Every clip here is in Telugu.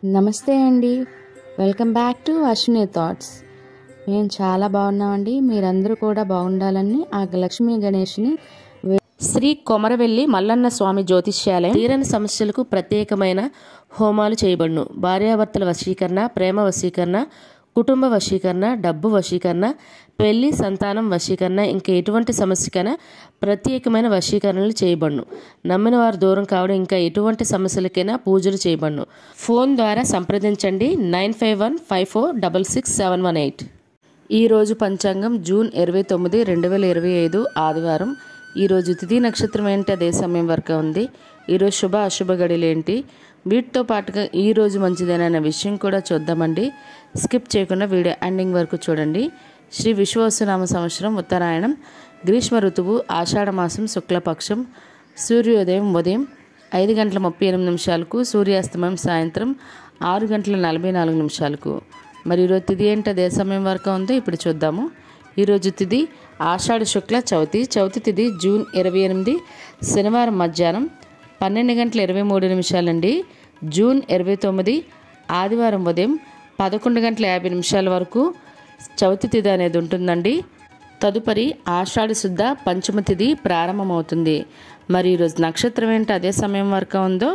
నమస్తే అండి. Welcome back to Ashwini thoughts. మేము చాలా బాగున్నామండి. మీరందరూ కూడా బాగుండాలని ఆ లక్ష్మీ గణేష్ని శ్రీ కొమరవెల్లి మల్లన్న స్వామి జ్యోతిష్యాలయం తీరని సమస్యలకు ప్రత్యేకమైన హోమాలు చేయబడును. భార్యాభర్తల వశీకరణ, ప్రేమ వశీకరణ, కుటుంబ వశీకరణ, డబ్బు వశీకరణ, పెళ్లి, సంతానం వశీకరణ, ఇంకా ఎటువంటి సమస్యకైనా ప్రత్యేకమైన వశీకరణలు చేయబడును. నమ్మిన వారు దూరం కావడం, ఇంకా ఎటువంటి సమస్యలకైనా పూజలు చేయబడును. ఫోన్ ద్వారా సంప్రదించండి 9515466718. ఈరోజు పంచాంగం జూన్ 29, 2025 ఆదివారం. ఈరోజు తిథి నక్షత్రం ఏంటి, అదే సమయం వరకు ఉంది. ఈరోజు శుభ అశుభ గడియలు ఏంటి, వీటితో పాటుగా ఈరోజు మంచిదేనన్న విషయం కూడా చూద్దామండి. స్కిప్ చేయకుండా వీడియో ఎండింగ్ వరకు చూడండి. శ్రీ విశ్వావసునామ సంవత్సరం ఉత్తరాయణం, గ్రీష్మ ఋతువు, ఆషాఢ మాసం, శుక్లపక్షం, సూర్యోదయం ఉదయం 5:38 సూర్యాస్తమయం సాయంత్రం 6:44. మరి ఈరోజు తిథి ఏంటి, అదే సమయం వరకు ఉందో ఇప్పుడు చూద్దాము. ఈరోజు తిథి ఆషాఢ శుక్ల చవితి. చవితి తిథి జూన్ 28, శనివారం మధ్యాహ్నం 12:23 అండి. జూన్ 29 ఆదివారం ఉదయం 11:50 వరకు చవితి తిథి అనేది ఉంటుందండి. తదుపరి ఆషాఢ శుద్ధ పంచమ తిథి ప్రారంభమవుతుంది. మరి ఈరోజు నక్షత్రం ఏంటి, అదే సమయం వరకు ఉందో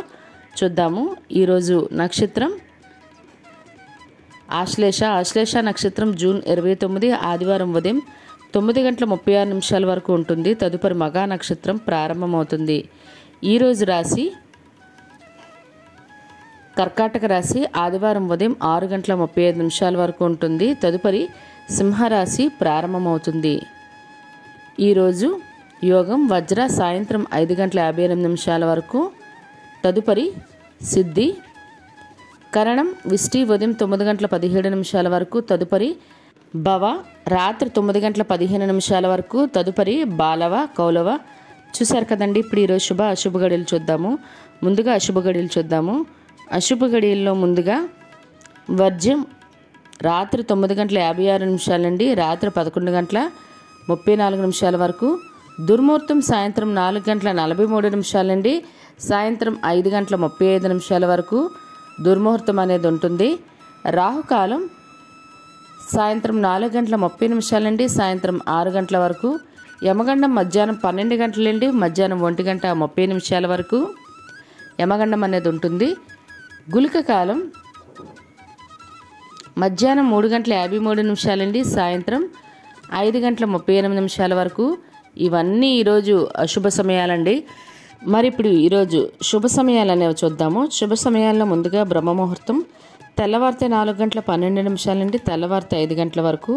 చూద్దాము. ఈరోజు నక్షత్రం ఆశ్లేష. ఆశ్లేష నక్షత్రం జూన్ 29 ఆదివారం ఉదయం 9:36 వరకు ఉంటుంది. తదుపరి మగా నక్షత్రం ప్రారంభమవుతుంది. ఈరోజు రాశి కర్కాటక రాశి. ఆదివారం ఉదయం 6:35 వరకు ఉంటుంది. తదుపరి సింహరాశి ప్రారంభమవుతుంది. ఈరోజు యోగం వజ్ర సాయంత్రం 5:58 వరకు. తదుపరి సిద్ధి. కరణం విష్టి ఉదయం 9:17 వరకు. తదుపరి భవ రాత్రి 9:15 వరకు. తదుపరి బాలవ కౌలవ. చూశారు కదండి. ఇప్పుడు ఈరోజు శుభ అశుభ గడియలు చూద్దాము. ముందుగా అశుభ గడియలు చూద్దాము. అశుభ గడియల్లో ముందుగా వర్జ్యం రాత్రి 9:56 నుండి రాత్రి 11:34 వరకు. దుర్ముహూర్తం సాయంత్రం 4:43 నుండి సాయంత్రం 5:35 వరకు దుర్ముహూర్తం అనేది ఉంటుంది. రాహుకాలం సాయంత్రం 4:30 నుండి సాయంత్రం 6 గంటల వరకు. యమగండం మధ్యాహ్నం 12 గంటల నుండి మధ్యాహ్నం 1:30 వరకు యమగండం అనేది ఉంటుంది. గుళిక కాలం మధ్యాహ్నం 3:53 నుండి సాయంత్రం 5:38 వరకు. ఇవన్నీ ఈరోజు అశుభ సమయాలండి. మరి ఇప్పుడు ఈరోజు శుభ సమయాలు అనేవి చూద్దాము. శుభ సమయాల్లో ముందుగా బ్రహ్మముహూర్తం తెల్లవారితే 4:12 నుండి తెల్లవారితే 5 గంటల వరకు.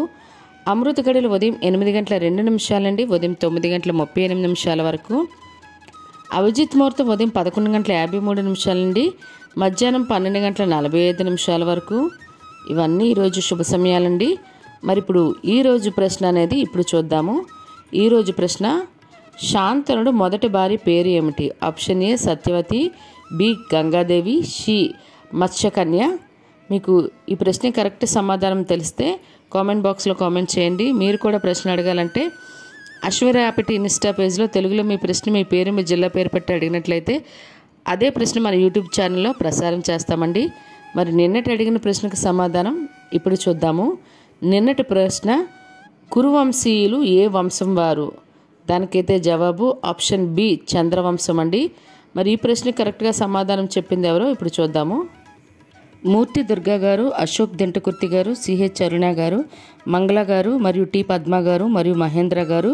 అమృత గడియలు ఉదయం 8:02 నుండి ఉదయం 9:38 వరకు. అభిజిత్ ముహూర్తం ఉదయం 11:53 నుండి మధ్యాహ్నం 12:45 వరకు. ఇవన్నీ ఈరోజు శుభ సమయాలండి. మరి ఇప్పుడు ఈరోజు ప్రశ్న అనేది ఇప్పుడు చూద్దాము. ఈరోజు ప్రశ్న, శాంతనుడు మొదటి భార్య పేరు ఏమిటి? Option A Satyavati, B Gangadevi, C మత్స్యకన్య. మీకు ఈ ప్రశ్న కరెక్ట్ సమాధానం తెలిస్తే కామెంట్ బాక్స్లో కామెంట్ చేయండి. మీరు కూడా ప్రశ్న అడగాలంటే అశ్విని యాపిటీ ఇన్స్టా పేజ్లో తెలుగులో మీ ప్రశ్న, మీ పేరు, మీ జిల్లా పేరు పెట్టి అడిగినట్లయితే అదే ప్రశ్న మన యూట్యూబ్ ఛానల్లో ప్రసారం చేస్తామండి. మరి నిన్నటి అడిగిన ప్రశ్నకు సమాధానం ఇప్పుడు చూద్దాము. నిన్నటి ప్రశ్న, కురువంశీయులు ఏ వంశం వారు? దానికైతే జవాబు ఆప్షన్ బి చంద్రవంశం అండి. మరి ఈ ప్రశ్న కరెక్ట్గా సమాధానం చెప్పింది ఎవరో ఇప్పుడు చూద్దాము. మూర్తి దుర్గా గారు, అశోక్ దింటకుర్తి గారు, సిహెచ్ అరుణ గారు, మంగళ గారు, మరియు టి పద్మ గారు, మరియు మహేంద్ర గారు,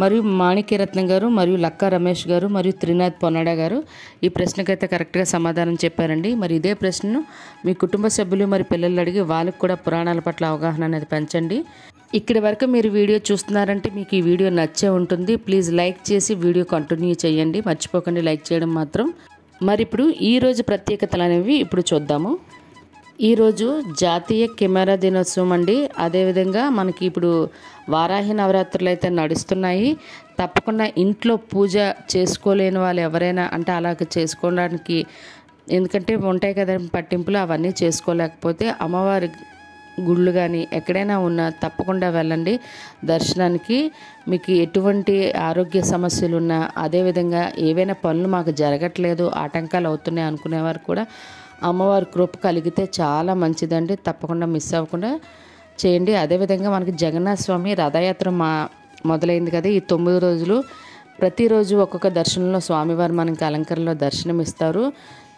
మరియు మాణిక్యరత్నం గారు, మరియు లక్కా రమేష్ గారు, మరియు త్రినాథ్ పొన్నాడ గారు ఈ ప్రశ్నకైతే కరెక్ట్గా సమాధానం చెప్పారండి. మరి ఇదే ప్రశ్నను మీ కుటుంబ సభ్యులు మరి పిల్లలు అడిగి వాళ్ళకు కూడా పురాణాల పట్ల అవగాహన అనేది పెంచండి. ఇక్కడి వరకు మీరు వీడియో చూస్తున్నారంటే మీకు ఈ వీడియో నచ్చే ఉంటుంది. ప్లీజ్ లైక్ చేసి వీడియో కంటిన్యూ చేయండి, మర్చిపోకండి లైక్ చేయడం మాత్రం. మరి ఇప్పుడు ఈరోజు ప్రత్యేకతలు అనేవి ఇప్పుడు చూద్దాము. ఈరోజు జాతీయ కెమెరా దినోత్సవం అండి. అదేవిధంగా మనకి ఇప్పుడు వారాహి నవరాత్రులు అయితే నడుస్తున్నాయి. తప్పకుండా ఇంట్లో పూజ చేసుకోలేని వాళ్ళు ఎవరైనా అంటే అలాగ చేసుకోవడానికి, ఎందుకంటే ఉంటాయి కదా పట్టింపులు, అవన్నీ చేసుకోలేకపోతే అమ్మవారి గుళ్ళు కానీ ఎక్కడైనా ఉన్నా తప్పకుండా వెళ్ళండి దర్శనానికి. మీకు ఎటువంటి ఆరోగ్య సమస్యలు ఉన్నా, అదేవిధంగా ఏవైనా పనులు మాకు జరగట్లేదు, ఆటంకాలు అవుతున్నాయి అనుకునేవారు కూడా అమ్మవారి కృప కలిగితే చాలా మంచిదండి. తప్పకుండా మిస్ అవ్వకుండా చేయండి. అదేవిధంగా మనకి జగన్నాథ స్వామి రథయాత్ర మొదలైంది కదా. ఈ 9 రోజులు ప్రతిరోజు ఒక్కొక్క దర్శనంలో స్వామివారు మనకి అలంకరణలో దర్శనం ఇస్తారు.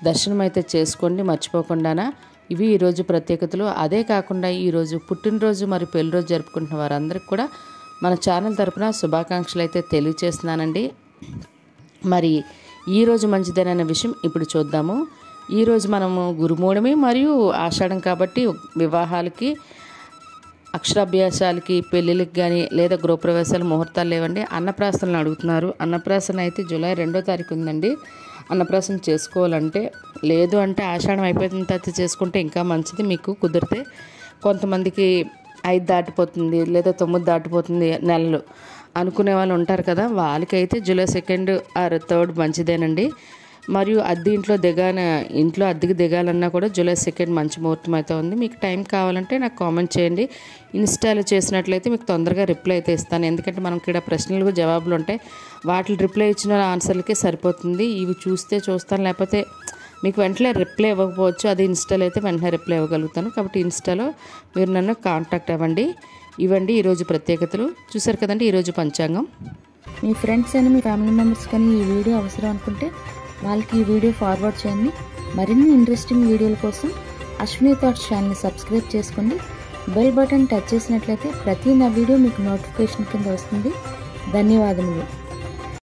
దర్శనం అయితే చేసుకోండి మర్చిపోకుండానా. ఇవి ఈరోజు ప్రత్యేకతలు. అదే కాకుండా ఈరోజు పుట్టినరోజు మరి పెళ్లి రోజు జరుపుకుంటున్న వారందరికీ కూడా మన ఛానల్ తరపున శుభాకాంక్షలు అయితే తెలియజేస్తున్నానండి. మరి ఈరోజు మంచిదేనన్న విషయం ఇప్పుడు చూద్దాము. ఈరోజు మనము గురుమూఢమి మరియు ఆషాఢం కాబట్టి వివాహాలకి, అక్షరాభ్యాసాలకి, పెళ్ళిళ్ళకి కానీ లేదా గృహప్రవేశాలు ముహూర్తాలు లేవండి. అన్నప్రాసనలు అడుగుతున్నారు. అన్నప్రాసన అయితే జూలై 2వ తారీఖు ఉందండి. అన్నప్రాసన చేసుకోవాలంటే, లేదు అంటే ఆషాఢం అయిపోయిన తర్వాత చేసుకుంటే ఇంకా మంచిది. మీకు కుదిరితే కొంతమందికి 5 దాటిపోతుంది లేదా 9 దాటిపోతుంది నెలలు అనుకునే వాళ్ళు ఉంటారు కదా. వాళ్ళకైతే జూలై 2 ఆర్ 3 మంచిదేనండి. మరియు ఇంట్లో అద్దెకి దిగాలన్నా కూడా జూలై 2 మంచి ముహూర్తం అయితే ఉంది. మీకు టైం కావాలంటే నాకు కామెంట్ చేయండి. ఇన్స్టాలో చేసినట్లయితే మీకు తొందరగా రిప్లై అయితే ఇస్తాను. ఎందుకంటే మనకి ఇక్కడ ప్రశ్నలకు జవాబులు ఉంటాయి. వాటి రిప్లై ఇచ్చిన ఆన్సర్లకే సరిపోతుంది. ఇవి చూస్తాను, లేకపోతే మీకు వెంటనే రిప్లై ఇవ్వకపోవచ్చు. అది ఇన్స్టాలో అయితే వెంటనే రిప్లై ఇవ్వగలుగుతాను. కాబట్టి ఇన్స్టాలో మీరు నన్ను కాంటాక్ట్ అవ్వండి. ఇవ్వండి ఈరోజు ప్రత్యేకతలు. చూసారు కదండి ఈరోజు పంచాంగం. మీ ఫ్రెండ్స్ అని మీ ఫ్యామిలీ మెంబర్స్ కానీ ఈ వీడియో అవసరం అనుకుంటే వాళ్ళకి ఈ వీడియో ఫార్వర్డ్ చేయండి. మరిన్ని ఇంట్రెస్టింగ్ వీడియోల కోసం అశ్విని థాట్స్ ఛానల్ని సబ్స్క్రైబ్ చేసుకోండి. బెల్ బటన్ టచ్ చేసినట్లయితే ప్రతి నా వీడియో మీకు నోటిఫికేషన్ కింద వస్తుంది. ధన్యవాదములు.